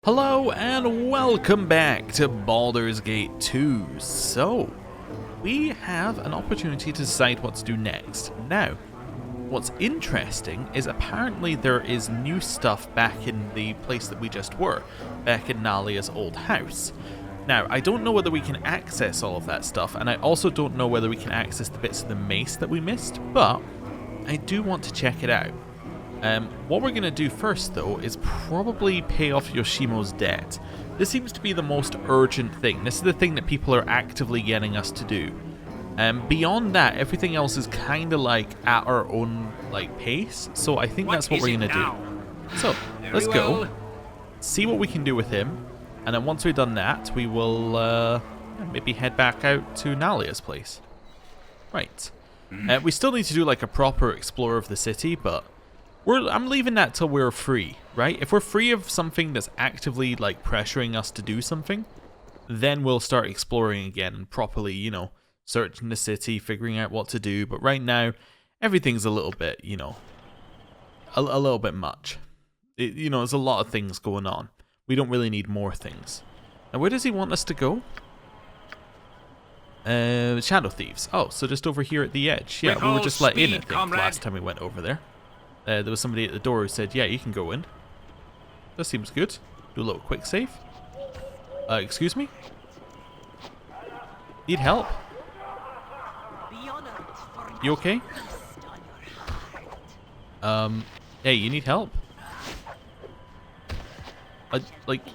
Hello and welcome back to Baldur's Gate 2. So, we have an opportunity to decide what to do next. Now, what's interesting is apparently there is new stuff back in the place that we just were, back in Nalia's old house. Now, I don't know whether we can access all of that stuff, and I also don't know whether we can access the bits of the mace that we missed, but I do want to check it out. What we're going to do first, though, is probably pay off Yoshimo's debt. This seems to be the most urgent thing. This is the thing that people are actively getting us to do. Beyond that, everything else is kind of like at our own pace, so I think that's what we're going to do. So, let's go, see what we can do with him, and then once we've done that, we will maybe head back out to Nalia's place. Right. We still need to do a proper explore of the city, but I'm leaving that till we're free, right? If we're free of something that's actively pressuring us to do something, then we'll start exploring again and properly, searching the city, figuring out what to do. But right now, everything's a little bit, a little bit much. There's a lot of things going on. We don't really need more things. Now, where does he want us to go? Shadow Thieves. Oh, so just over here at the edge. Yeah, we were just let in, I think, last time we went over there. There was somebody at the door who said, yeah, you can go in. That seems good. Do a little quick save. Excuse me? Need help? You okay? Hey, you need help?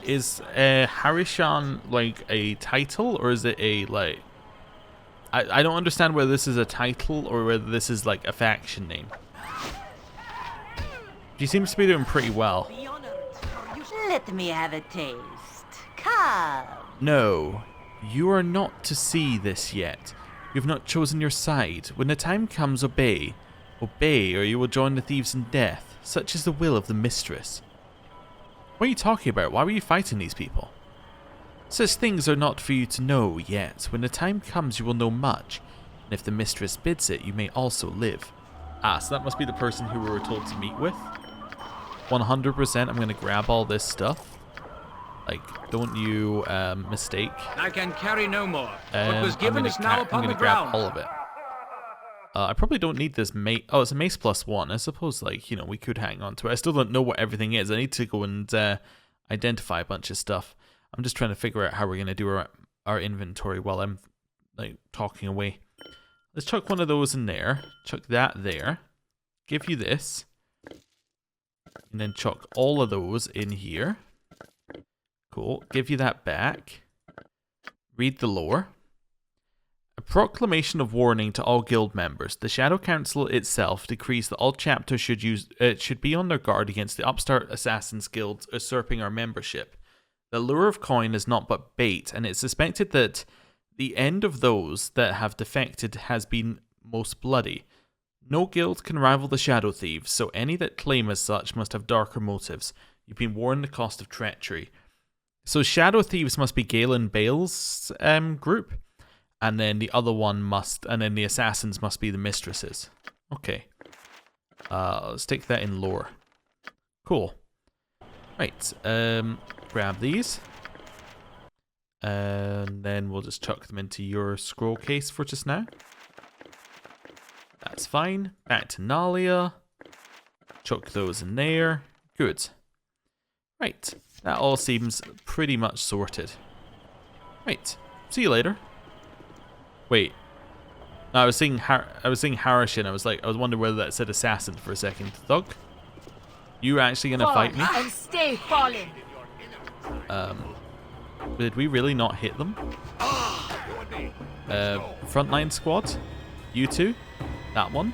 Is Harishan a title, or is it a, I don't understand whether this is a title or whether this is a faction name. She seems to be doing pretty well. Let me have a taste. Come. No, you are not to see this yet. You have not chosen your side. When the time comes, obey. Obey, or you will join the thieves in death. Such is the will of the mistress. What are you talking about? Why were you fighting these people? Such things are not for you to know yet. When the time comes, you will know much. And if the mistress bids it, you may also live. Ah, so that must be the person who we were told to meet with. 100% I'm going to grab all this stuff. Don't you mistake. I can carry no more. What was given is now upon the grab ground. all of it. I probably don't need this mace. Oh, it's a mace +1. I suppose, we could hang on to it. I still don't know what everything is. I need to go and identify a bunch of stuff. I'm just trying to figure out how we're going to do our inventory while I'm, talking away. Let's chuck one of those in there. Chuck that there. Give you this. And then chuck all of those in here. Cool. Give you that back. Read the lore. A proclamation of warning to all guild members. The Shadow Council itself decrees that all chapters should be on their guard against the upstart assassins guilds usurping our membership. The lure of coin is not but bait, and it's suspected that the end of those that have defected has been most bloody. No guild can rival the Shadow Thieves, so any that claim as such must have darker motives. You've been warned the cost of treachery. So Shadow Thieves must be Galen Bale's group, and then the other one and then the assassins must be the mistresses. Okay. Let's take that in lore. Cool. Right. Grab these. And then we'll just chuck them into your scroll case for just now. That's fine. Back to Nalia. Chuck those in there. Good. Right. That all seems pretty much sorted. Right. See you later. Wait. No, I was seeing Harishan. I was wondering whether that said assassin for a second. Thug? You actually gonna fight me? And stay falling. Did we really not hit them? Frontline squad? You two? That one?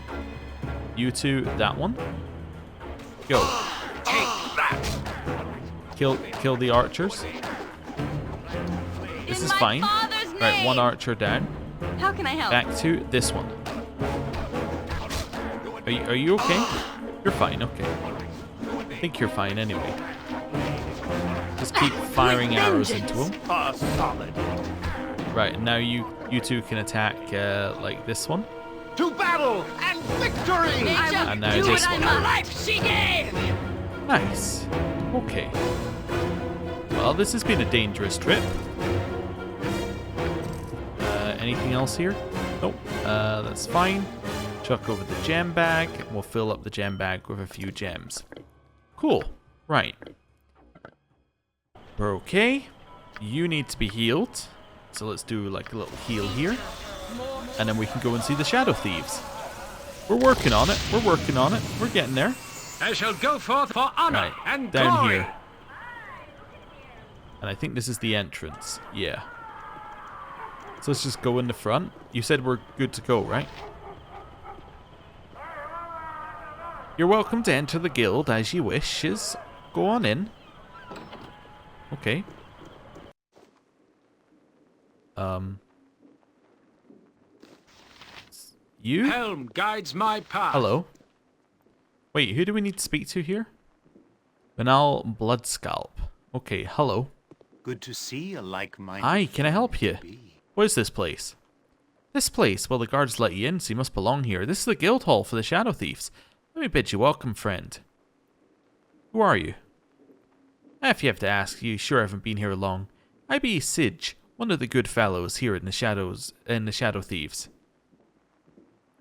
You two, that one? Go. Take that. Kill the archers. This is fine. Right, one archer down. How can I help? Back to this one. Are you okay? You're fine, okay. I think you're fine anyway. Just keep firing arrows into them. Solid. Right, and now you two can attack this one. To battle and victory! And now this one. Life she gave. Nice. Okay. Well, this has been a dangerous trip. Anything else here? Nope. That's fine. Chuck over the gem bag. We'll fill up the gem bag with a few gems. Cool. Right. We're okay. You need to be healed. So let's do like a little heal here. And then we can go and see the Shadow Thieves. We're working on it. We're working on it. We're getting there. I shall go forth for honor and down glory. Here. And I think this is the entrance. Yeah. So let's just go in the front. You said we're good to go, right? You're welcome to enter the guild as you wish. Go on in. Okay. You? Helm guides my path. Hello. Wait, who do we need to speak to here? Banal Bloodscalp. Okay, hello. Good to see a like-minded. Hi, can I help you? What is this place? This place? Well, the guards let you in, so you must belong here. This is the guild hall for the Shadow Thieves. Let me bid you welcome, friend. Who are you? If you have to ask, you sure haven't been here long. I be Sidge, one of the good fellows here in the Shadow Thieves.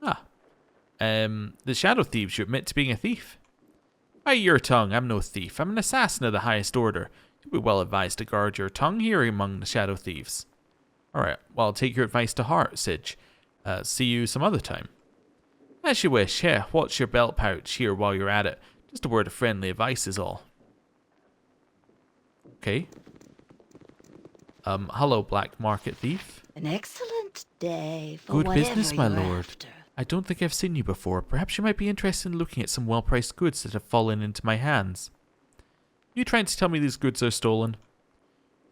Ah. The Shadow Thieves, you admit to being a thief? By your tongue, I'm no thief. I'm an assassin of the highest order. You'll be well advised to guard your tongue here among the Shadow Thieves. Alright, well, I'll take your advice to heart, Sidge. See you some other time. As you wish. Yeah, watch your belt pouch here while you're at it. Just a word of friendly advice is all. Okay. Hello, Black Market Thief. An excellent day for Good whatever business, my you're lord. after. I don't think I've seen you before. Perhaps you might be interested in looking at some well-priced goods that have fallen into my hands. You trying to tell me these goods are stolen?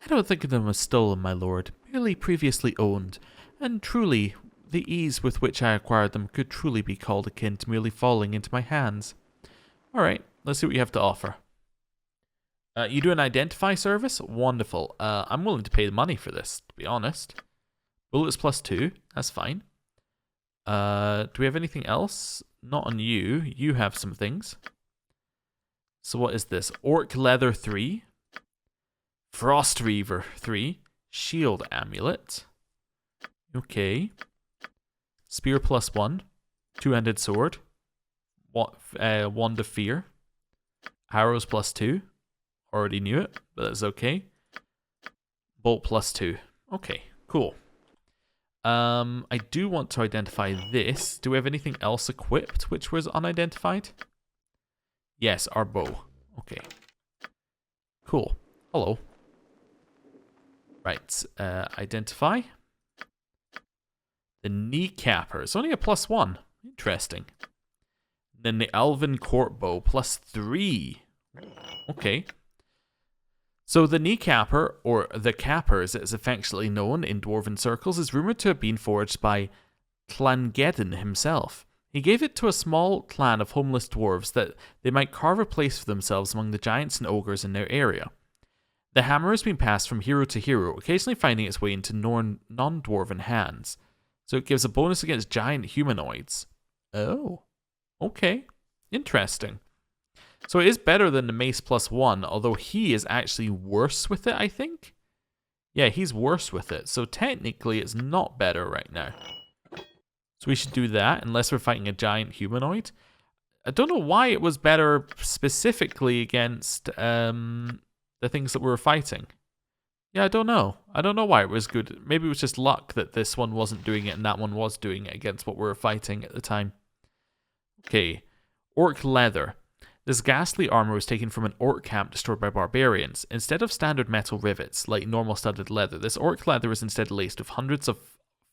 I don't think of them as stolen, my lord. Merely previously owned. And truly, the ease with which I acquired them could truly be called akin to merely falling into my hands. Alright, let's see what you have to offer. You do an identify service? Wonderful. I'm willing to pay the money for this, to be honest. Bullets +2, that's fine. Do we have anything else? Not on you. You have some things. So what is this? Orc Leather 3. Frost Reaver 3. Shield Amulet. Okay. Spear +1. Two-handed sword. Wand of Fear. Arrows +2. Already knew it, but that's okay. Bolt +2. Okay, cool. I do want to identify this. Do we have anything else equipped which was unidentified? Yes, our bow. Okay. Cool. Hello. Right, identify. The kneecapper. It's only a +1. Interesting. Then the Elven Court Bow +3. Okay. So the kneecapper, or the capper as it is affectionately known in dwarven circles, is rumoured to have been forged by Clangeddon himself. He gave it to a small clan of homeless dwarves that they might carve a place for themselves among the giants and ogres in their area. The hammer has been passed from hero to hero, occasionally finding its way into non-dwarven hands. So it gives a bonus against giant humanoids. Oh. Okay. Interesting. So it is better than the mace +1, although he is actually worse with it, I think? Yeah, he's worse with it. So technically it's not better right now. So we should do that, unless we're fighting a giant humanoid. I don't know why it was better specifically against the things that we were fighting. Yeah, I don't know. I don't know why it was good. Maybe it was just luck that this one wasn't doing it and that one was doing it against what we were fighting at the time. Okay. Orc Leather. This ghastly armor was taken from an orc camp destroyed by barbarians. Instead of standard metal rivets, like normal studded leather, this orc leather is instead laced with hundreds of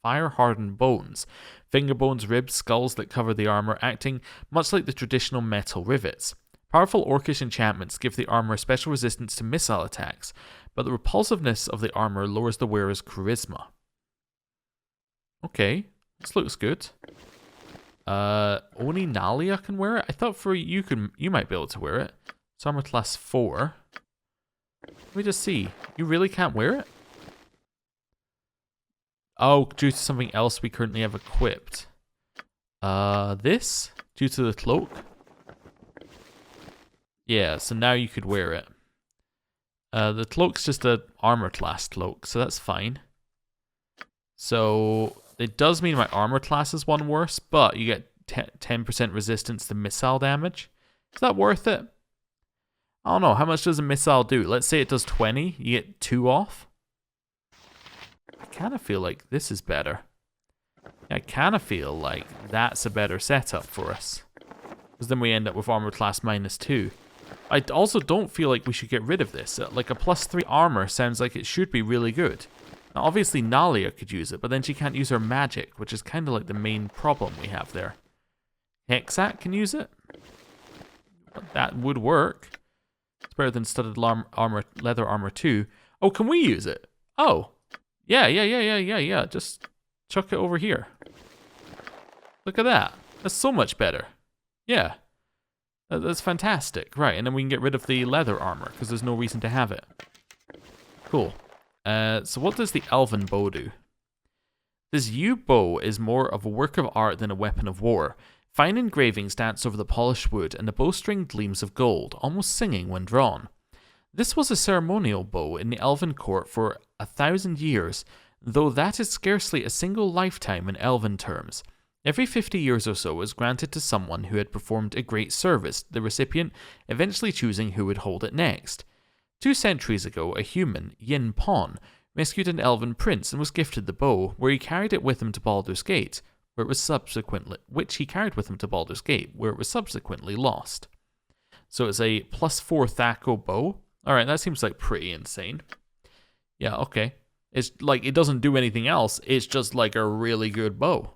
fire-hardened bones, finger bones, ribs, skulls that cover the armor, acting much like the traditional metal rivets. Powerful orcish enchantments give the armor special resistance to missile attacks, but the repulsiveness of the armor lowers the wearer's charisma. Okay, this looks good. Only Nalia can wear it? I thought for you might be able to wear it. It's armor class 4. Let me just see. You really can't wear it? Oh, due to something else we currently have equipped. This? Due to the cloak? Yeah, so now you could wear it. The cloak's just a armor class cloak, so that's fine. So it does mean my armor class is one worse, but you get 10% resistance to missile damage. Is that worth it? I don't know. How much does a missile do? Let's say it does 20. You get 2 off. I kind of feel like this is better. I kind of feel like that's a better setup for us. Because then we end up with armor class -2. I also don't feel like we should get rid of this. Like a +3 armor sounds like it should be really good. Now obviously Nalia could use it, but then she can't use her magic, which is kind of like the main problem we have there. Hexat can use it. That would work. It's better than studded leather armor 2. Oh, can we use it? Oh. Yeah. Just chuck it over here. Look at that. That's so much better. Yeah. That's fantastic. Right, and then we can get rid of the leather armor, because there's no reason to have it. Cool. So what does the elven bow do? This yew bow is more of a work of art than a weapon of war. Fine engravings dance over the polished wood, and the bowstring gleams of gold, almost singing when drawn. This was a ceremonial bow in the elven court for 1,000 years, though that is scarcely a single lifetime in elven terms. Every 50 years or so was granted to someone who had performed a great service, the recipient eventually choosing who would hold it next. 2 centuries ago, a human, Yin Pon, rescued an elven prince and was gifted the bow, where he carried it with him to Baldur's Gate, where it was subsequently lost. So it's a +4 Thaco bow. Alright, that seems like pretty insane. Yeah, okay. It's like, it doesn't do anything else, it's just like a really good bow.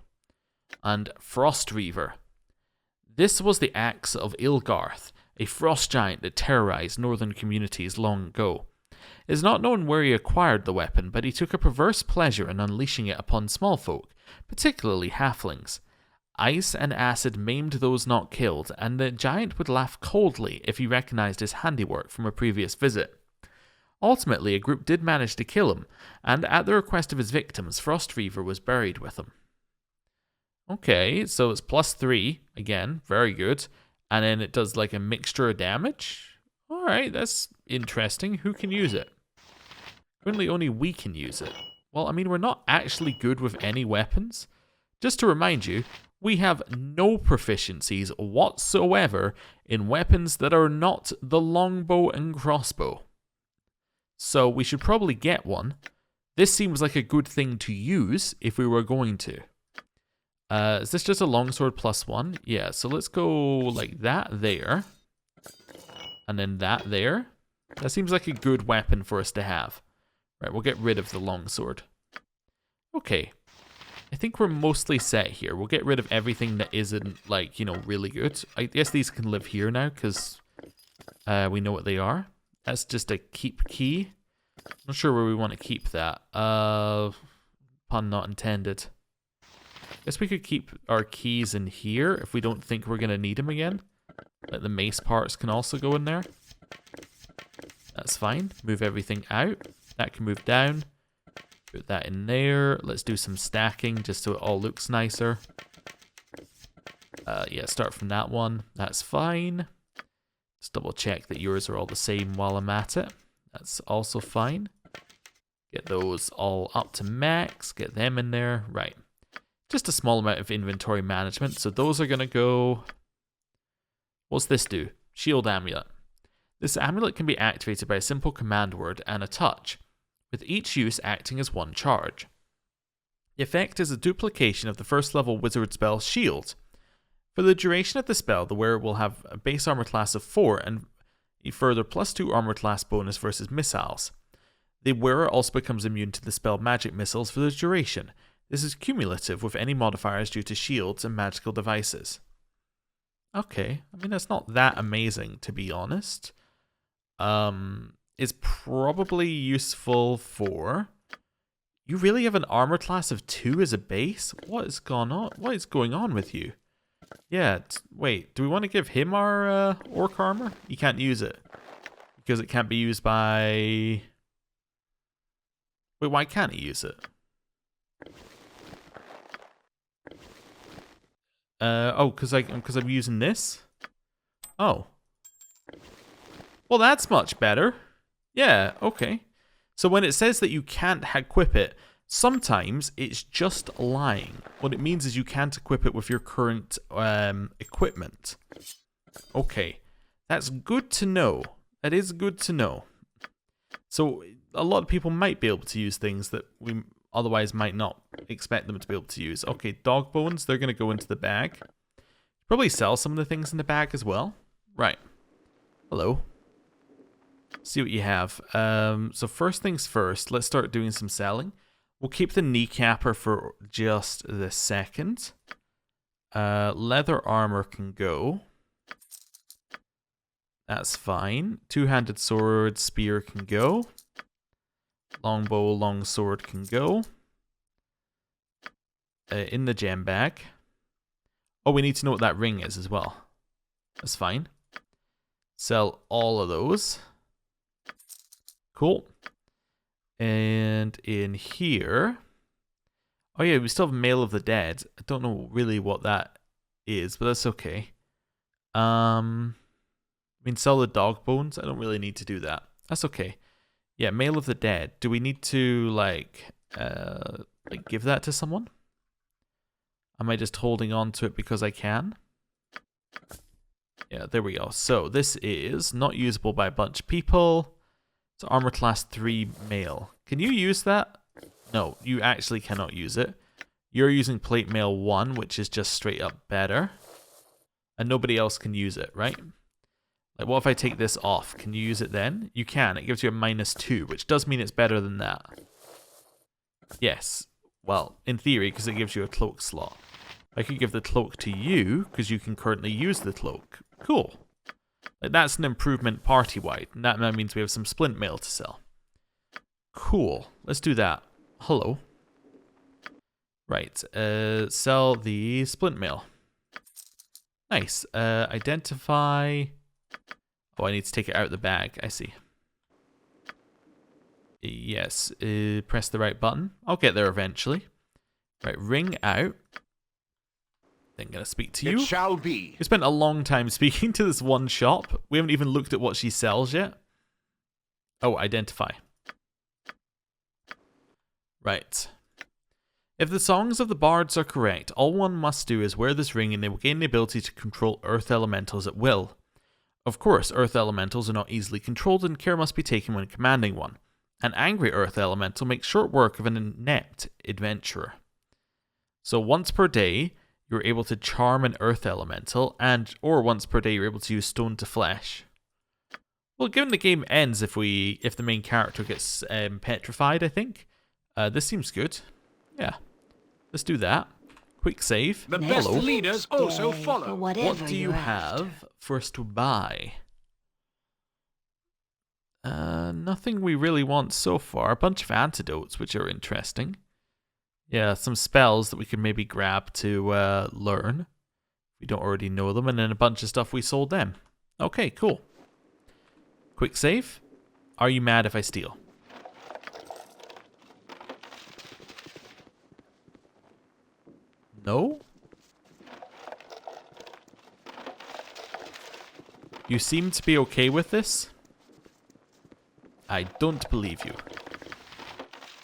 And Frost Reaver. This was the axe of Ilgarth, a frost giant that terrorized northern communities long ago. It is not known where he acquired the weapon, but he took a perverse pleasure in unleashing it upon small folk, particularly halflings. Ice and acid maimed those not killed, and the giant would laugh coldly if he recognized his handiwork from a previous visit. Ultimately, a group did manage to kill him, and at the request of his victims, Frost Reaver was buried with him. Okay, so it's +3, again, very good, and then it does like a mixture of damage? Alright, that's interesting. Who can use it? Currently only we can use it. Well, I mean, we're not actually good with any weapons. Just to remind you, we have no proficiencies whatsoever in weapons that are not the longbow and crossbow. So we should probably get one. This seems like a good thing to use if we were going to. Is this just a longsword +1? Yeah, so let's go like that there. And then that there. That seems like a good weapon for us to have. Right, we'll get rid of the longsword. Okay. I think we're mostly set here. We'll get rid of everything that isn't, like, you know, really good. I guess these can live here now, because we know what they are. That's just a keep key. Not sure where we want to keep that. Pun not intended. Guess we could keep our keys in here if we don't think we're going to need them again. Like the mace parts can also go in there. That's fine. Move everything out. That can move down. Put that in there. Let's do some stacking just so it all looks nicer. Yeah, start from that one. That's fine. Just double check that yours are all the same while I'm at it. That's also fine. Get those all up to max. Get them in there. Right. Just a small amount of inventory management. So those are going to go... What's this do? Shield Amulet. This amulet can be activated by a simple command word and a touch, with each use acting as one charge. The effect is a duplication of the first level wizard spell Shield. For the duration of the spell, the wearer will have a base armor class of 4 and a further +2 armor class bonus versus missiles. The wearer also becomes immune to the spell magic missiles for the duration. This is cumulative with any modifiers due to shields and magical devices. Okay, I mean that's not that amazing to be honest. It's probably useful for... You really have an armor class of 2 as a base? What is going on? What is going on with you? Yeah, wait, do we want to give him our orc armor? He can't use it. Because it can't be used by... Wait, why can't he use it? Oh, because I'm using this? Oh. Well, that's much better. Yeah, okay. So when it says that you can't equip it, sometimes it's just lying. What it means is you can't equip it with your current equipment. Okay, that's good to know. That is good to know. So a lot of people might be able to use things that we otherwise might not expect them to be able to use. Okay, dog bones, they're going to go into the bag. Probably sell some of the things in the bag as well. Right. Hello. See what you have. So first things first, let's start doing some selling. We'll keep the kneecapper for just the second. Leather armor can go. That's fine. Two-handed sword, spear can go. Longbow, long sword can go. In the gem bag. Oh, we need to know what that ring is as well. That's fine. Sell all of those. Cool. And in here... Oh yeah, we still have Mail of the Dead. I don't know really what that is, but that's okay. I mean, sell the dog bones. I don't really need to do that. That's okay. Yeah, Mail of the Dead. Do we need to, like give that to someone? Am I just holding on to it because I can? Yeah, there we go. So this is not usable by a bunch of people. It's armor class 3 mail. Can you use that? No, you actually cannot use it. You're using plate mail 1, which is just straight up better. And nobody else can use it, right? Like, what if I take this off? Can you use it then? You can. It gives you a -2, which does mean it's better than that. Yes. Well, in theory, because it gives you a cloak slot. I could give the cloak to you, because you can currently use the cloak. Cool. Like, that's an improvement party-wide, and that means we have some splint mail to sell. Cool. Let's do that. Hello. Right. Sell the splint mail. Nice. Identify... Oh, I need to take it out of the bag. I see. Yes. Press the right button. I'll get there eventually. Right. Ring out. Then gonna speak to you. It shall be. We spent a long time speaking to this one shop. We haven't even looked at what she sells yet. Oh, identify. Right. If the songs of the bards are correct, all one must do is wear this ring and they will gain the ability to control earth elementals at will. Of course, earth elementals are not easily controlled and care must be taken when commanding one. An angry earth elemental makes short work of an inept adventurer. So once per day, you're able to charm an earth elemental, or once per day you're able to use stone to flesh. Well, given the game ends if the main character gets petrified, I think. This seems good. Yeah. Let's do that. Quick save. The best leaders also follow. What do you have for us to buy? Nothing we really want so far. A bunch of antidotes, which are interesting. Yeah, some spells that we can maybe grab to learn. If we don't already know them. And then a bunch of stuff we sold them. Okay, cool. Quick save. Are you mad if I steal? No? You seem to be okay with this? I don't believe you.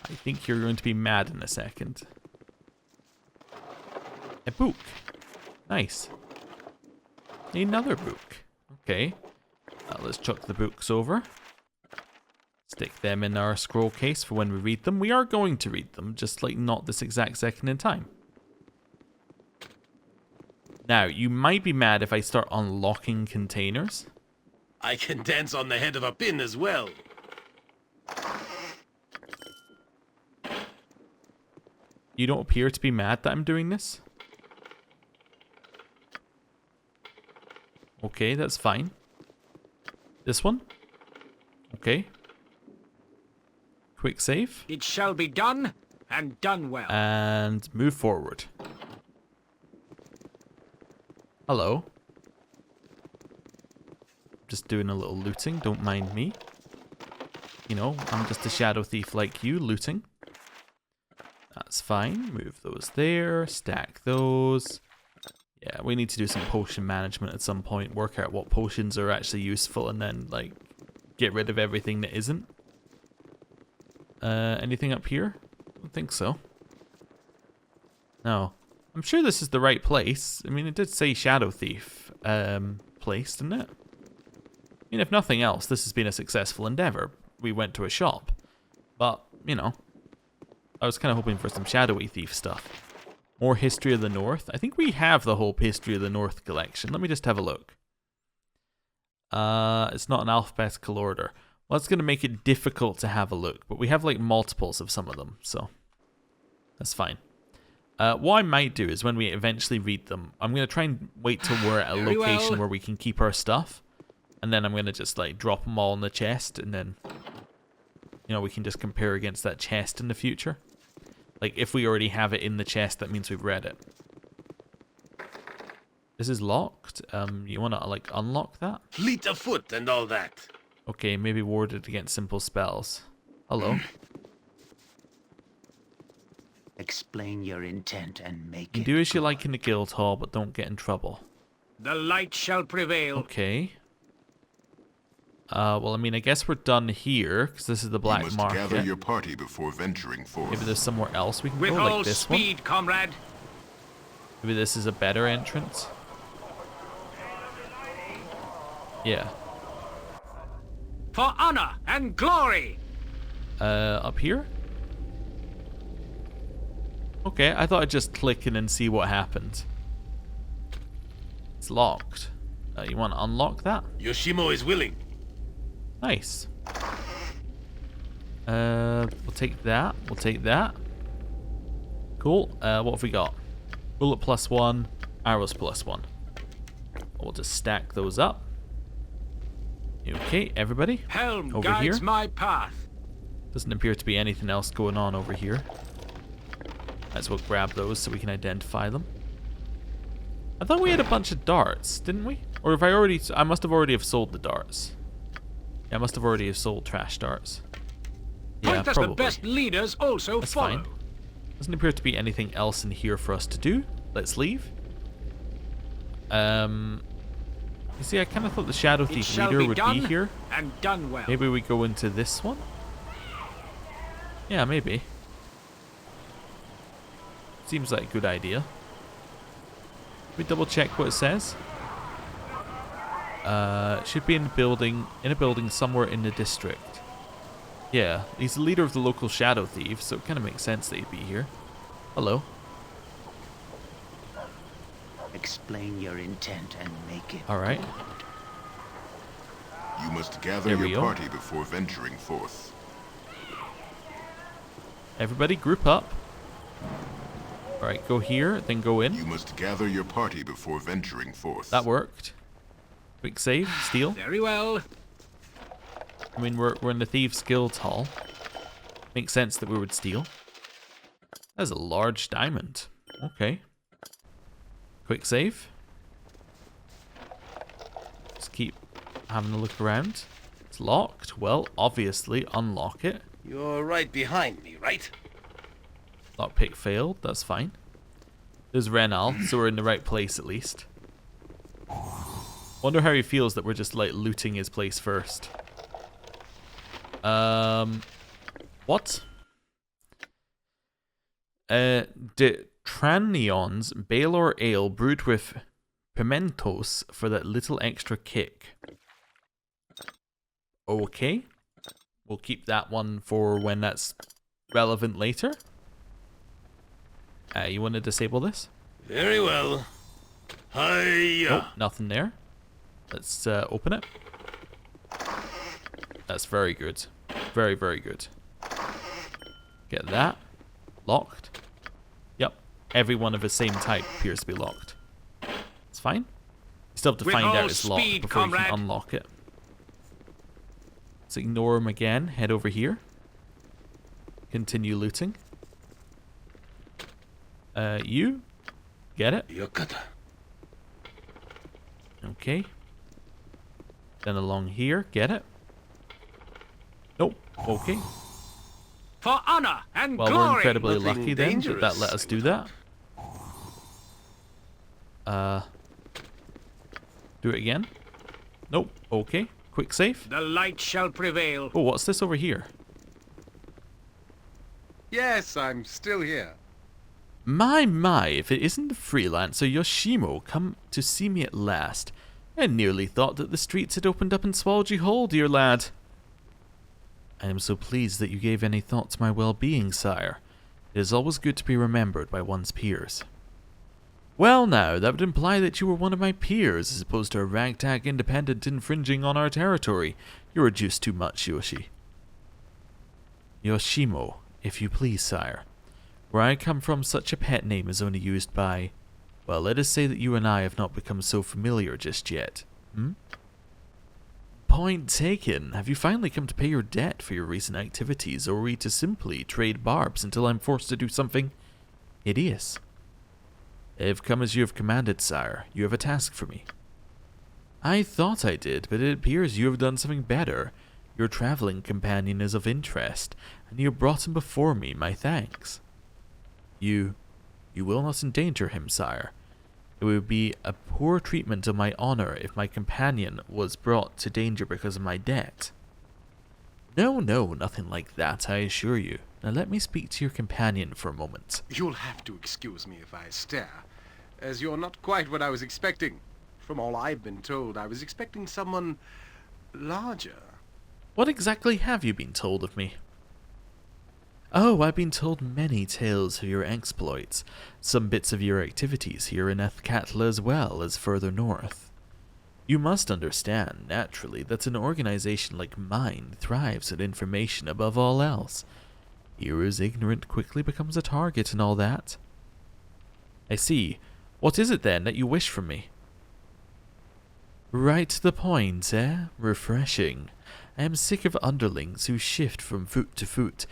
I think you're going to be mad in a second. A book. Nice. Another book. Okay. Let's chuck the books over. Stick them in our scroll case for when we read them. We are going to read them, just like not this exact second in time. Now, you might be mad if I start unlocking containers. I can dance on the head of a pin as well. You don't appear to be mad that I'm doing this. Okay, that's fine. This one? Okay. Quick save. It shall be done, and done well. And move forward. Hello. Just doing a little looting, don't mind me. You know, I'm just a shadow thief like you, looting. That's fine. Move those there, stack those. Yeah, we need to do some potion management at some point, work out what potions are actually useful, and then, like, get rid of everything that isn't. Anything up here? I don't think so. No. I'm sure this is the right place. I mean, it did say Shadow Thief place, didn't it? I mean, if nothing else, this has been a successful endeavor. We went to a shop. But, you know, I was kind of hoping for some Shadowy Thief stuff. More History of the North. I think we have the whole History of the North collection. Let me just have a look. It's not an alphabetical order. Well, that's going to make it difficult to have a look, but we have like multiples of some of them, so that's fine. What I might do is when we eventually read them, I'm going to try and wait till we're at a location where we can keep our stuff, and then I'm going to just like drop them all in the chest, and then, you know, we can just compare against that chest in the future. Like, if we already have it in the chest, that means we've read it. This is locked. You want to, like, unlock that? Fleet of foot and all that. Okay, maybe warded against simple spells. Hello. Explain your intent and make it. Do as you like in the guild hall, but don't get in trouble. The light shall prevail. Okay. Well, I mean, I guess we're done here, because this is the black market. You must gather your party before venturing forth. Maybe there's somewhere else we can With go, all like this speed, one. comrade. Maybe this is a better entrance. Yeah. For honor and glory. Up here? Okay, I thought I'd just click in and see what happened. It's locked. You want to unlock that? Yoshimo is willing. Nice. We'll take that. We'll take that. Cool. What have we got? Bullet +1, arrows +1. We'll just stack those up. Okay, everybody. Helm over guides here. my path. Doesn't appear to be anything else going on over here. Might as well grab those so we can identify them. I thought we had a bunch of darts, didn't we? Or if I must have already have sold the darts. Yeah, I must have already have sold trash darts. Yeah, Point as probably. the best leaders also That's follow. fine. Doesn't appear to be anything else in here for us to do. Let's leave. You see, I kind of thought the Shadow It Thief shall leader be would done be here. and done well. Maybe we go into this one? Yeah, maybe. Seems like a good idea. We double check what it says. Should be in a building somewhere in the district. Yeah, he's the leader of the local Shadow Thieves, so it kind of makes sense that he'd be here. Hello. Explain your intent and make it. Alright. You must gather There we your go. party before venturing forth. Everybody group up. Alright, go here, then go in. You must gather your party before venturing forth. That worked. Quick save, steal. Very well. I mean, we're in the Thieves Guild Hall. Makes sense that we would steal. That's a large diamond. Okay. Quick save. Just keep having a look around. It's locked. Well, obviously, unlock it. You're right behind me, right? Lockpick failed. That's fine. There's Renal, so we're in the right place at least. Wonder how he feels that we're just like looting his place first. What? Tranion's Baldur Ale brewed with pimentos for that little extra kick. Okay. We'll keep that one for when that's relevant later. You want to disable this? Very well. Hiya. Oh, nothing there. Let's open it. That's very good. Very, very good. Get that. Locked. Yep. Every one of the same type appears to be locked. It's fine. You still have to With find all out it's locked speed, before you comrade. can unlock it. Let's ignore him again. Head over here. Continue looting. You? Get it? Yokata. Okay. Then along here. Get it? Nope. Okay. For honor and Well, glory. we're incredibly Nothing lucky then that dangerous, let us I do would that. Do it again? Nope. Okay. Quick save. The light shall prevail. Oh, what's this over here? Yes, I'm still here. My, if it isn't the freelancer Yoshimo come to see me at last. I nearly thought that the streets had opened up and swallowed you whole, dear lad. I am so pleased that you gave any thought to my well-being, sire. It is always good to be remembered by one's peers. Well now, that would imply that you were one of my peers, as opposed to a ragtag independent infringing on our territory. You reduced too much, Yoshi. Yoshimo, if you please, sire. Where I come from, such a pet name is only used by... Well, let us say that you and I have not become so familiar just yet. Point taken. Have you finally come to pay your debt for your recent activities, or are we to simply trade barbs until I'm forced to do something hideous? I have come as you have commanded, sire. You have a task for me. I thought I did, but it appears you have done something better. Your traveling companion is of interest, and you have brought him before me. My thanks. You will not endanger him, sire. It would be a poor treatment of my honor if my companion was brought to danger because of my debt. No, nothing like that, I assure you. Now let me speak to your companion for a moment. You'll have to excuse me if I stare, as you're not quite what I was expecting. From all I've been told, I was expecting someone larger. What exactly have you been told of me? Oh, I've been told many tales of your exploits, some bits of your activities here in Ethkatla as well as further north. You must understand, naturally, that an organization like mine thrives on information above all else. He who is ignorant quickly becomes a target and all that. I see. What is it then that you wish from me? Right to the point, eh? Refreshing. I am sick of underlings who shift from foot to foot.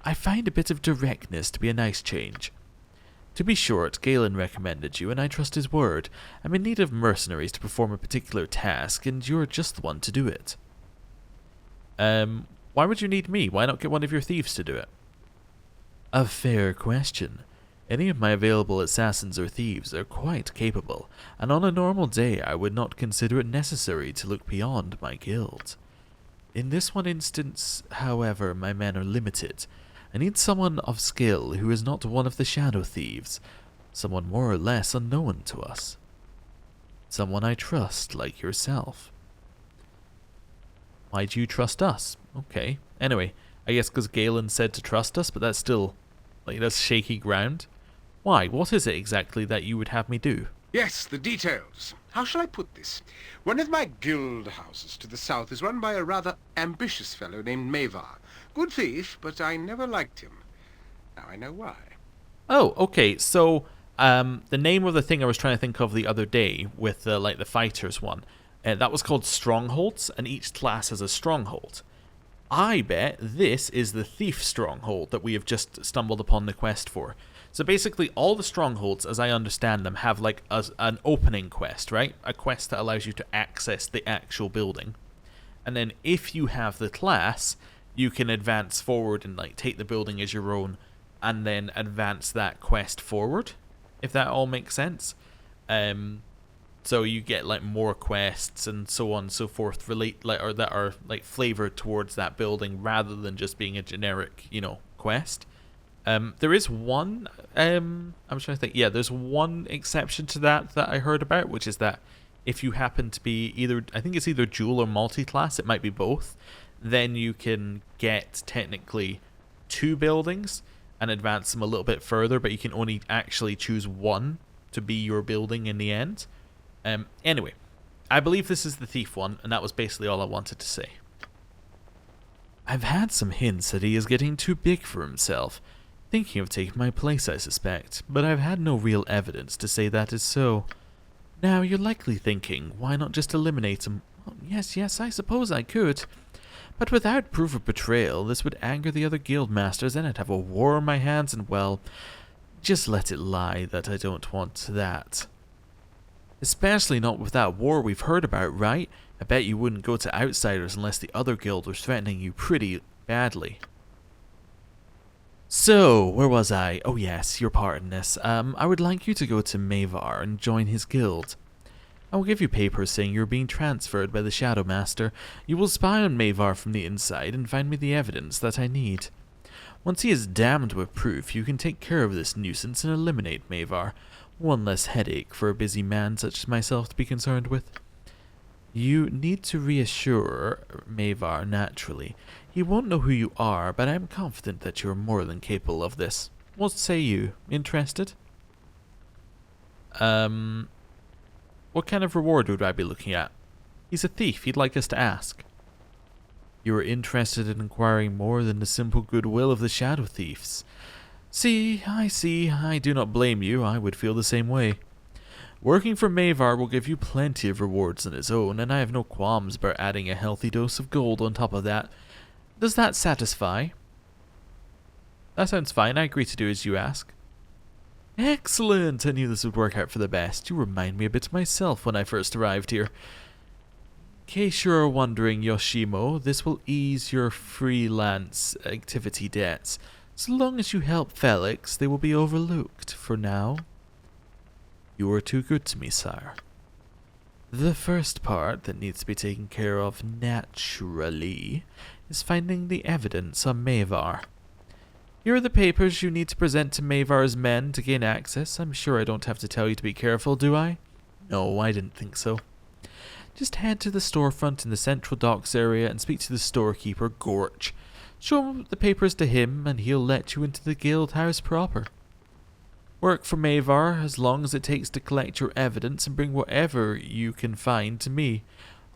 I find a bit of directness to be a nice change. To be short, Galen recommended you, and I trust his word. I'm in need of mercenaries to perform a particular task, and you're just the one to do it. Why would you need me? Why not get one of your thieves to do it? A fair question. Any of my available assassins or thieves are quite capable, and on a normal day I would not consider it necessary to look beyond my guild. In this one instance, however, my men are limited. I need someone of skill who is not one of the shadow thieves, someone more or less unknown to us. Someone I trust, like yourself. Why do you trust us? Okay. Anyway, I guess because Galen said to trust us, but that's still, that's shaky ground. Why? What is it exactly that you would have me do? Yes, the details. How shall I put this? One of my guild houses to the south is run by a rather ambitious fellow named Mavar. Good thief, but I never liked him. Now I know why. Oh, okay. So, the name of the thing I was trying to think of the other day with the fighters one, that was called strongholds, and each class has a stronghold. I bet this is the thief stronghold that we have just stumbled upon the quest for. So basically, all the strongholds, as I understand them, have an opening quest, right? A quest that allows you to access the actual building. And then if you have the class, you can advance forward and take the building as your own, and then advance that quest forward, if that all makes sense. So you get more quests and so on and so forth that are flavored towards that building rather than just being a generic, quest. There is one, I'm trying to think, there's one exception to that I heard about, which is that if you happen to be I think it's either dual or multi-class, it might be both, then you can get technically 2 buildings and advance them a little bit further, but you can only actually choose one to be your building in the end. Anyway, I believe this is the thief one, and that was basically all I wanted to say. I've had some hints that he is getting too big for himself. Thinking of taking my place, I suspect, but I've had no real evidence to say that is so. Now, you're likely thinking, why not just eliminate him? Well, yes, I suppose I could. But without proof of betrayal, this would anger the other guild masters, and I'd have a war on my hands, and well, just let it lie that I don't want that. Especially not with that war we've heard about, right? I bet you wouldn't go to outsiders unless the other guild was threatening you pretty badly. So, where was I? Oh yes, your part in this. I would like you to go to Mavar and join his guild. I will give you papers saying you are being transferred by the Shadow Master. You will spy on Mavar from the inside and find me the evidence that I need. Once he is damned with proof, you can take care of this nuisance and eliminate Mavar. One less headache for a busy man such as myself to be concerned with. You need to reassure Mavar naturally. He won't know who you are, but I am confident that you are more than capable of this. What say you? Interested? What kind of reward would I be looking at? He's a thief. He'd like us to ask. You are interested in acquiring more than the simple goodwill of the Shadow Thieves. I see. I do not blame you. I would feel the same way. Working for Mavar will give you plenty of rewards on its own, and I have no qualms about adding a healthy dose of gold on top of that. Does that satisfy? That sounds fine. I agree to do as you ask. Excellent! I knew this would work out for the best. You remind me a bit of myself when I first arrived here. In case you're wondering, Yoshimo, this will ease your freelance activity debts. So long as you help Felix, they will be overlooked for now. You are too good to me, sire. The first part that needs to be taken care of naturally is finding the evidence on Mavar. Here are the papers you need to present to Mavar's men to gain access. I'm sure I don't have to tell you to be careful, do I? No, I didn't think so. Just head to the storefront in the central docks area and speak to the storekeeper, Gorch. Show the papers to him and he'll let you into the guild house proper. Work for Mavar as long as it takes to collect your evidence and bring whatever you can find to me.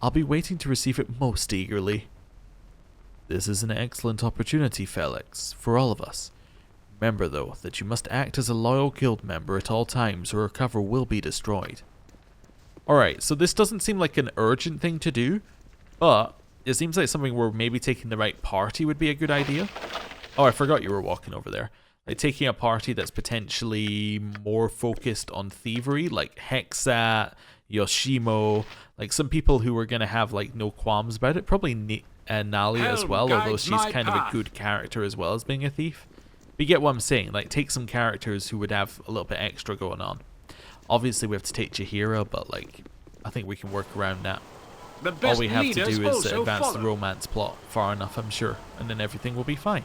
I'll be waiting to receive it most eagerly. This is an excellent opportunity, Felix, for all of us. Remember, though, that you must act as a loyal guild member at all times or your cover will be destroyed. Alright, so this doesn't seem like an urgent thing to do, but it seems like something where maybe taking the right party would be a good idea. Oh, I forgot you were walking over there. Like taking a party that's potentially more focused on thievery, like Hexat, Yoshimo, like some people who are going to have like no qualms about it. Probably Nalia as well, although she's kind of a good character as well as being a thief. But you get what I'm saying, like take some characters who would have a little bit extra going on. Obviously we have to take Jaheira, but like I think we can work around that. All we have to do is advance the romance plot far enough, I'm sure, and then everything will be fine.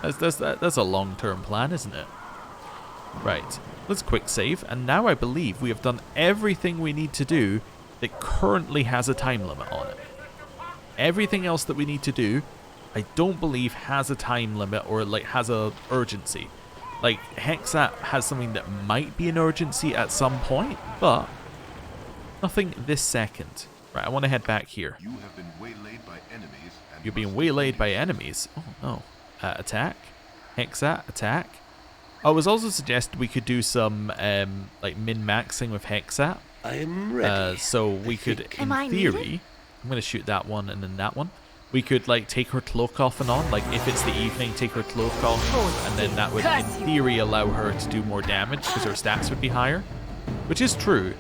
That's a long-term plan, isn't it? Right, let's quick save, and now I believe we have done everything we need to do that currently has a time limit on it. Everything else that we need to do, I don't believe has a time limit or like has a urgency. Like Hexat has something that might be an urgency at some point, but nothing this second. Right, I want to head back here. You have been waylaid by enemies. You're being waylaid by enemies? Oh no. Attack. Hexat, attack. I was also suggested we could do some like min-maxing with Hexat. I am ready. So we could, in theory, I'm going to shoot that one and then that one. We could like take her cloak off and on. Like if it's the evening, take her cloak off, and then that would, in theory, allow her to do more damage because her stats would be higher. Which is true.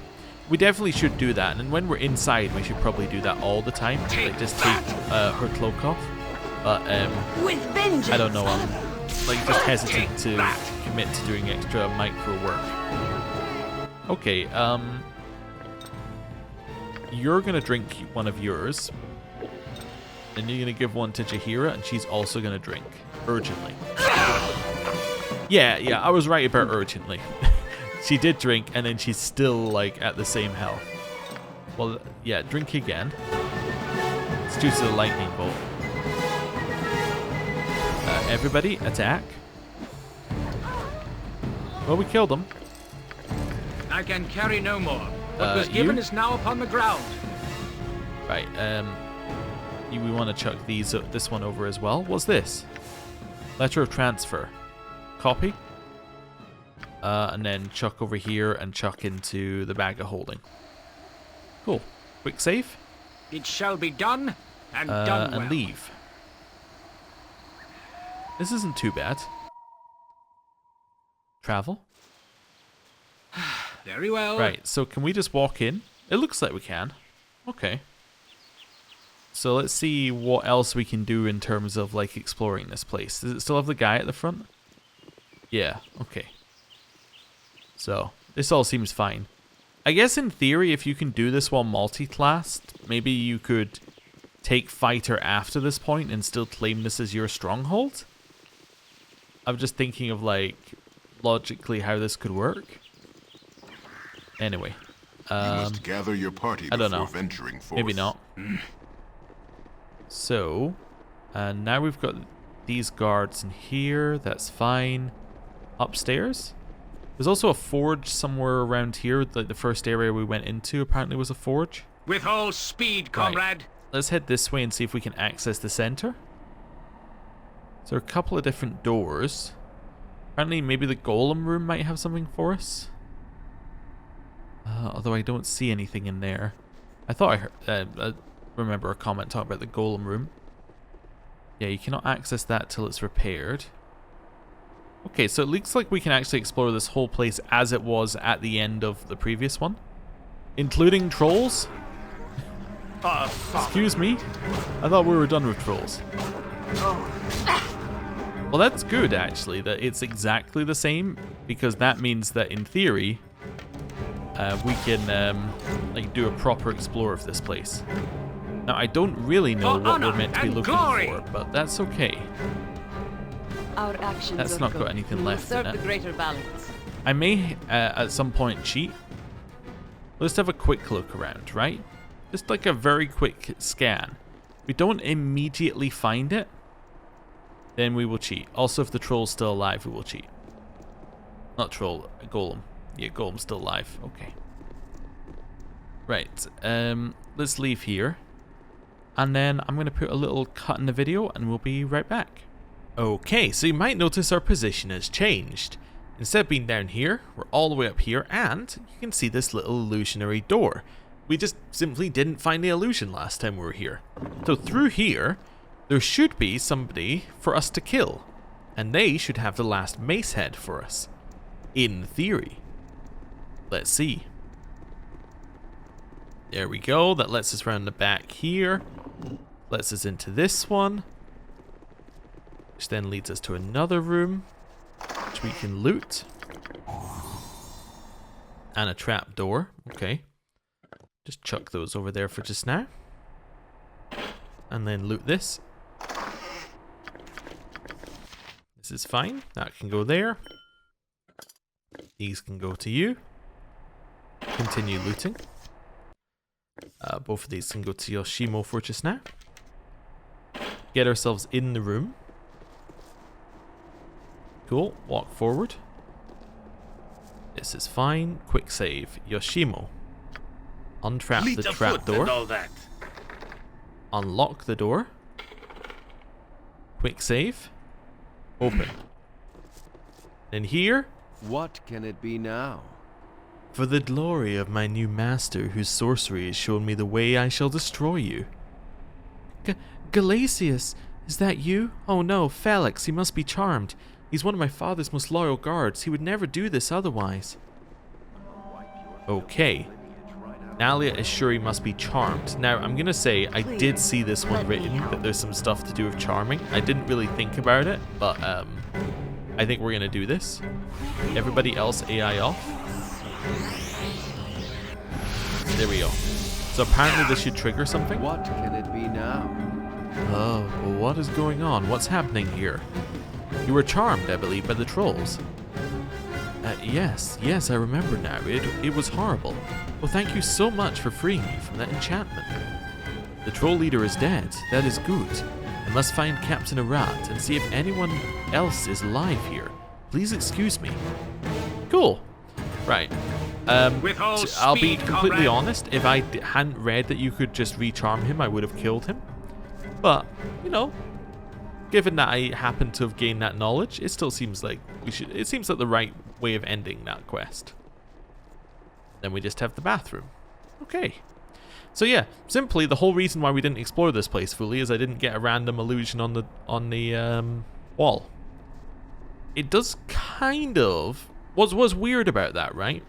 We definitely should do that, and when we're inside, we should probably do that all the time. Like just take her cloak off. But With vengeance. I don't know. I'm like just hesitant to commit to doing extra micro work. Okay. You're gonna drink one of yours. Then you're gonna give one to Jaheira, and she's also gonna drink urgently. Yeah, I was right about urgently. She did drink, and then she's still like at the same health. Well, yeah, drink again. Let's do the lightning bolt. Everybody, attack. Well, we killed him. I can carry no more. What was given is now upon the ground. Right, we want to chuck this one over as well. What's this? Letter of transfer. Copy. And then chuck over here and chuck into the bag of holding. Cool. Quick save. It shall be done, and done well. And leave. This isn't too bad. Travel. Very well. Right, so can we just walk in? It looks like we can. Okay. So let's see what else we can do in terms of like exploring this place. Does it still have the guy at the front? Yeah, okay. So, this all seems fine. I guess in theory, if you can do this while multi-classed, maybe you could take fighter after this point and still claim this as your stronghold. I'm just thinking of like logically how this could work. Anyway, You must gather your party I don't before know. venturing forth. Maybe not. So, now we've got these guards in here. That's fine. Upstairs. There's also a forge somewhere around here. Like the first area we went into apparently was a forge. With all speed, comrade. Right. Let's head this way and see if we can access the center. So there are a couple of different doors. Apparently maybe the golem room might have something for us. Although I don't see anything in there. I thought I heard, I remember a comment talking about the golem room. Yeah, you cannot access that till it's repaired. Okay, so it looks like we can actually explore this whole place as it was at the end of the previous one. Including trolls? Excuse me? I thought we were done with trolls. Well, that's good, actually, that it's exactly the same, because that means that, in theory, we can like do a proper explore of this place. Now, I don't really know what we're meant to be looking for, but that's okay. Our actions That's not got anything left in serve it. the greater balance. I may, at some point, cheat. Let's have a quick look around, right? Just like a very quick scan. If we don't immediately find it, then we will cheat. Also, if the troll's still alive, we will cheat. Not troll, golem. Yeah, golem's still alive. Okay. Right. Let's leave here. And then I'm going to put a little cut in the video and we'll be right back. Okay, so you might notice our position has changed. Instead of being down here, we're all the way up here, and you can see this little illusionary door. We just simply didn't find the illusion last time we were here. So through here, there should be somebody for us to kill, and they should have the last mace head for us. In theory. Let's see. There we go, that lets us round the back here. Lets us into this one. Which then leads us to another room, which we can loot. And a trap door. Okay. Just chuck those over there for just now. And then loot this. This is fine. That can go there. These can go to you. Continue looting. Both of these can go to Yoshimo for just now. Get ourselves in the room. Cool. Walk forward. This is fine. Quick save. Yoshimo. Untrap Fleet the of trap foot door. and all that. Unlock the door. Quick save. Open. And here, What can it be now? for the glory of my new master, whose sorcery has shown me the way I shall destroy you. Galasius, is that you? Oh no, Felix, he must be charmed. He's one of my father's most loyal guards. He would never do this otherwise. Okay. Nalia is sure he must be charmed. Now, I'm going to say I did see this one written, that there's some stuff to do with charming. I didn't really think about it, but I think we're going to do this. Everybody else AI off. There we go. So apparently this should trigger something. What can it be now? Oh, well, what is going on? What's happening here? You were charmed, I believe, by the trolls. Yes, I remember now. It was horrible. Well, thank you so much for freeing me from that enchantment. The troll leader is dead. That is good. I must find Captain Arat and see if anyone else is alive here. Please excuse me. Cool. Right. With all I'll be speed, completely comrade. honest. If I hadn't read that you could just recharm him, I would have killed him. But, you know, given that I happen to have gained that knowledge, it still seems like we should. It seems like the right way of ending that quest. Then we just have the bathroom. Okay. So yeah, simply the whole reason why we didn't explore this place fully is I didn't get a random illusion on the wall. It does kind of what's weird about that, right?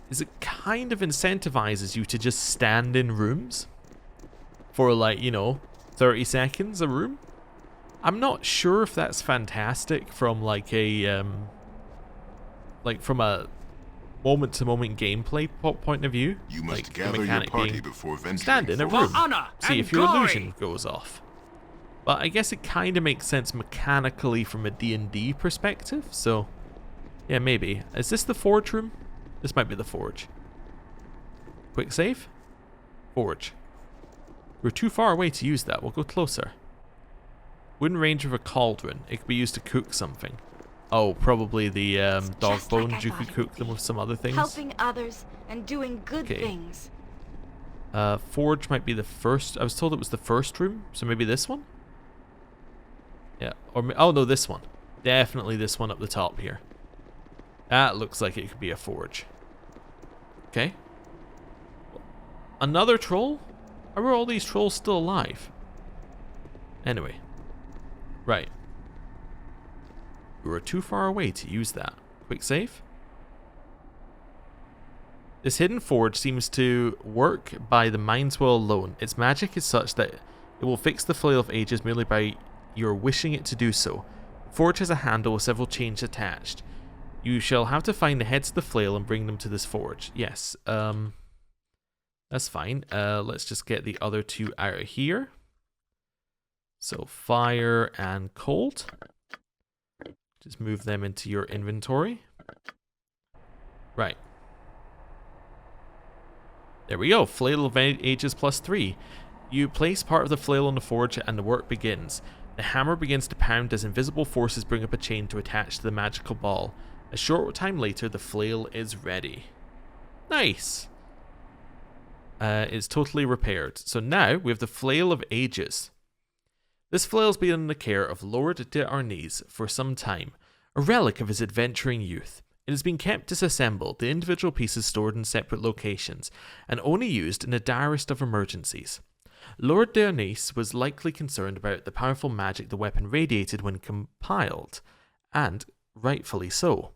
Is it kind of incentivizes you to just stand in rooms for like, you know, 30 seconds a room. I'm not sure if that's fantastic from like a from a moment-to-moment gameplay point of view. You must like the gather your mechanic party being before venturing stand in a forth. room, For honor see and if your glory. illusion goes off. But I guess it kind of makes sense mechanically from a D&D perspective, so yeah, maybe. Is this the forge room? This might be the forge. Quick save? Forge. We're too far away to use that. We'll go closer. Wooden range of a cauldron. It could be used to cook something. Oh, probably the dog just like bones. I You thought could it cook would them be. with some other things. Helping others and doing good Okay. things. Forge might be the first. I was told it was the first room, so maybe this one? Yeah. Or oh no, this one. Definitely this one up the top here. That looks like it could be a forge. Okay. Another troll? How are all these trolls still alive? Anyway. Right. We were too far away to use that. Quick save. This hidden forge seems to work by the mind's will alone. Its magic is such that it will fix the Flail of Ages merely by your wishing it to do so. The forge has a handle with several chains attached. You shall have to find the heads of the flail and bring them to this forge. Yes, that's fine. Let's just get the other two out of here. So fire and cold. Just move them into your inventory. Right. There we go. Flail of Ages +3. You place part of the flail on the forge and the work begins. The hammer begins to pound as invisible forces bring up a chain to attach to the magical ball. A short time later, the flail is ready. Nice. It's totally repaired. So now we have the Flail of Ages. This flail's been in the care of Lord de Arnis for some time, a relic of his adventuring youth. It has been kept disassembled, the individual pieces stored in separate locations, and only used in the direst of emergencies. Lord de Arnis was likely concerned about the powerful magic the weapon radiated when compiled, and rightfully so.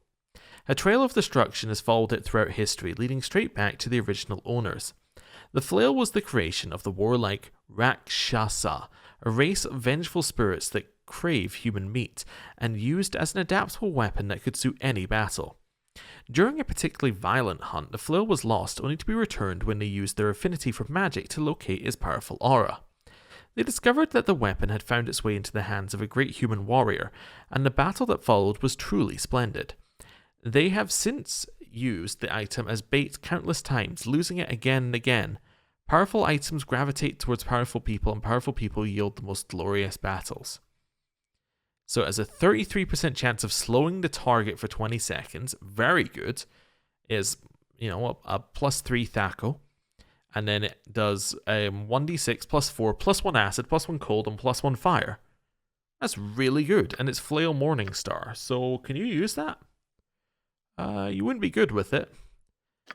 A trail of destruction has followed it throughout history, leading straight back to the original owners. The flail was the creation of the warlike Rakshasa, a race of vengeful spirits that crave human meat, and used as an adaptable weapon that could suit any battle. During a particularly violent hunt, the flail was lost, only to be returned when they used their affinity for magic to locate its powerful aura. They discovered that the weapon had found its way into the hands of a great human warrior, and the battle that followed was truly splendid. They have since used the item as bait countless times, losing it again and again. Powerful items gravitate towards powerful people, and powerful people yield the most glorious battles. So it has a 33% chance of slowing the target for 20 seconds. Very good. Is, a +3 Thaco. And then it does 1d6 +4, +1 acid, +1 cold, and +1 fire. That's really good. And it's Flail Morningstar. So can you use that? You wouldn't be good with it.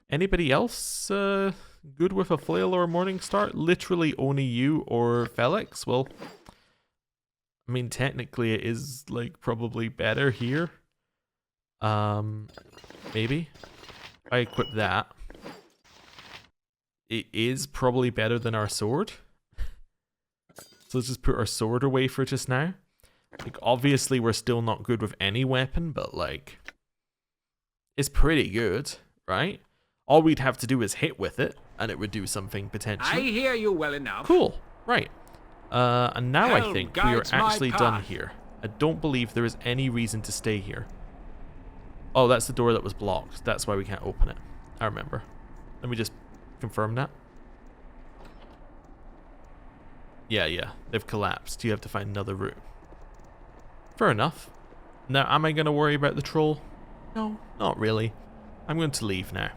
Anybody else good with a Flail or a Morningstar? Literally only you or Felix? Well, I mean, technically it is, probably better here. Maybe. If I equip that. It is probably better than our sword. So let's just put our sword away for just now. Obviously we're still not good with any weapon, but, it's pretty good, right? All we'd have to do is hit with it, and it would do something potentially. I hear you well enough. Cool, right. And now I Hell think we are guides my actually done path. here. I don't believe there is any reason to stay here. Oh, that's the door that was blocked. That's why we can't open it. I remember. Let me just confirm that. Yeah, they've collapsed. You have to find another route. Fair enough. Now, am I going to worry about the troll? No, not really. I'm going to leave now.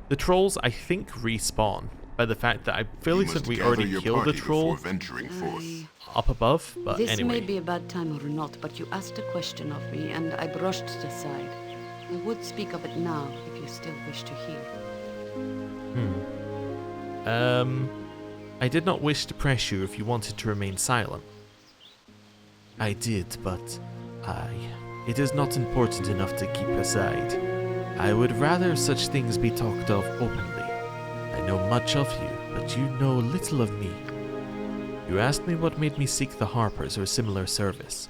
The trolls, I think, respawn by the fact that I'm fairly certain we already killed the troll Venturing forth. up above, but This anyway. may be a bad time or not, but you asked a question of me, and I brushed it aside. I would speak of it now, if you still wish to hear. I did not wish to press you if you wanted to remain silent. I did, but it is not important enough to keep aside. I would rather such things be talked of openly. I know much of you, but you know little of me. You asked me what made me seek the Harpers or similar service.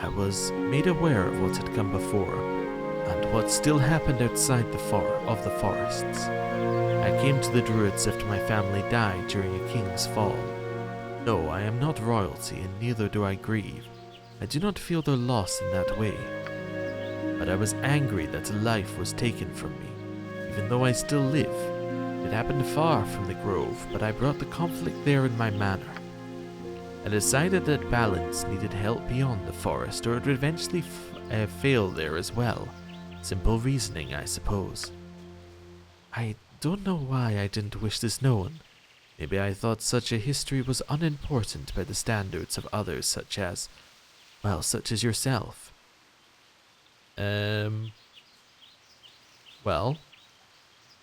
I was made aware of what had come before, and what still happened outside of the forests. I came to the Druids after my family died during a king's fall. No, I am not royalty, and neither do I grieve. I do not feel their loss in that way. But I was angry that life was taken from me, even though I still live. It happened far from the grove, but I brought the conflict there in my manner. I decided that balance needed help beyond the forest, or it would eventually fail there as well. Simple reasoning, I suppose. I don't know why I didn't wish this known. Maybe I thought such a history was unimportant by the standards of others such as yourself. Well,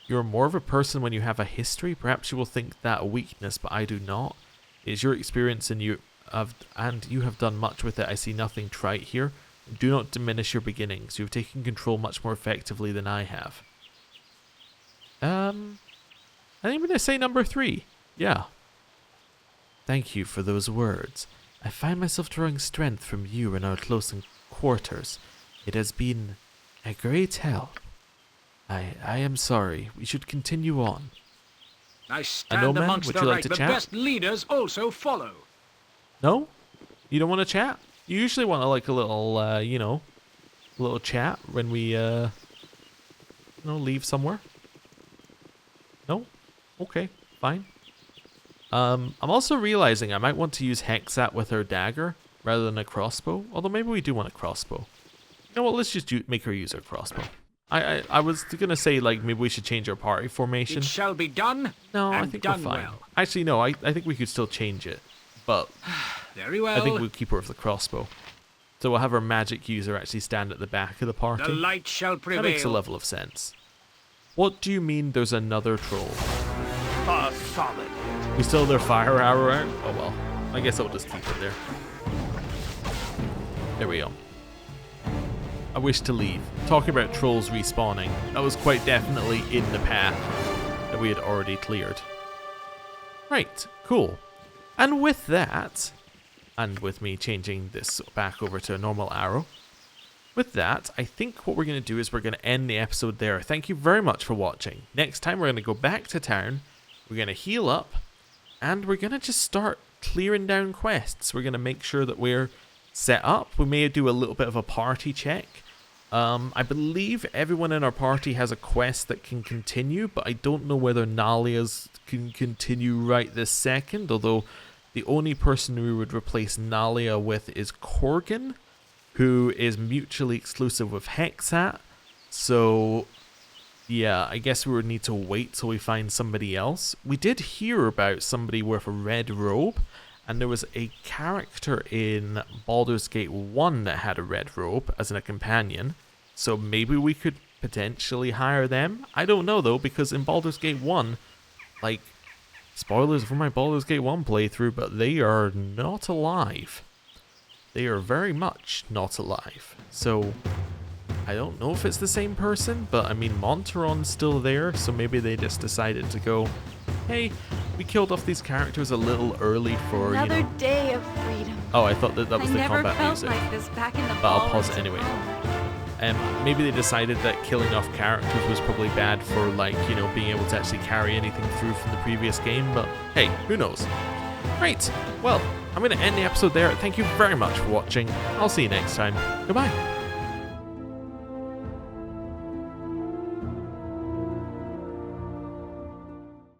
you're more of a person when you have a history. Perhaps you will think that a weakness, but I do not. It is your experience and you have done much with it. I see nothing trite here. Do not diminish your beginnings. You've taken control much more effectively than I have. I think I'm going to say number 3. Yeah. Thank you for those words. I find myself drawing strength from you in our close quarters. It has been a great help. I am sorry. We should continue on. I stand amongst the right, but best leaders also follow. No? You don't want to chat? You usually want to like a little, a little chat when we, leave somewhere. No? Okay, fine. I'm also realizing I might want to use Hexat with her dagger rather than a crossbow. Although maybe we do want a crossbow. You know what? Let's just make her use her crossbow. I was gonna say like maybe we should change our party formation. It shall be done. No, I think we're fine. Well. Actually, no. I think we could still change it, but very well. I think we'll keep her with the crossbow. So we'll have our magic user actually stand at the back of the party. The light shall prevail. That makes a level of sense. What do you mean? There's another troll? Solid. We still have their fire arrow out? Oh well. I guess I'll just keep it there. There we go. I wish to leave. Talking about trolls respawning, that was quite definitely in the path that we had already cleared. Right, cool. And with that, and with me changing this back over to a normal arrow, with that, I think what we're going to do is we're going to end the episode there. Thank you very much for watching. Next time we're going to go back to town, we're going to heal up, and we're going to just start clearing down quests. We're going to make sure that we're set up. We may do a little bit of a party check. I believe everyone in our party has a quest that can continue, but I don't know whether Nalia's can continue right this second, although the only person we would replace Nalia with is Corgan, who is mutually exclusive with Hexat. So yeah, I guess we would need to wait till we find somebody else. We did hear about somebody with a red robe, and there was a character in Baldur's Gate 1 that had a red robe as a companion. So maybe we could potentially hire them. I don't know though, because in Baldur's Gate 1, like, spoilers for my Baldur's Gate 1 playthrough, but they are not alive. They are very much not alive. So I don't know if it's the same person, but I mean, Monteron's still there, so maybe they just decided to go, hey, we killed off these characters a little early for, Another day of freedom. Oh, I thought that was the combat music. Like this back in the but I'll pause it anyway. Maybe they decided that killing off characters was probably bad for, like, being able to actually carry anything through from the previous game, but hey, who knows? Right, well, I'm going to end the episode there. Thank you very much for watching. I'll see you next time. Goodbye.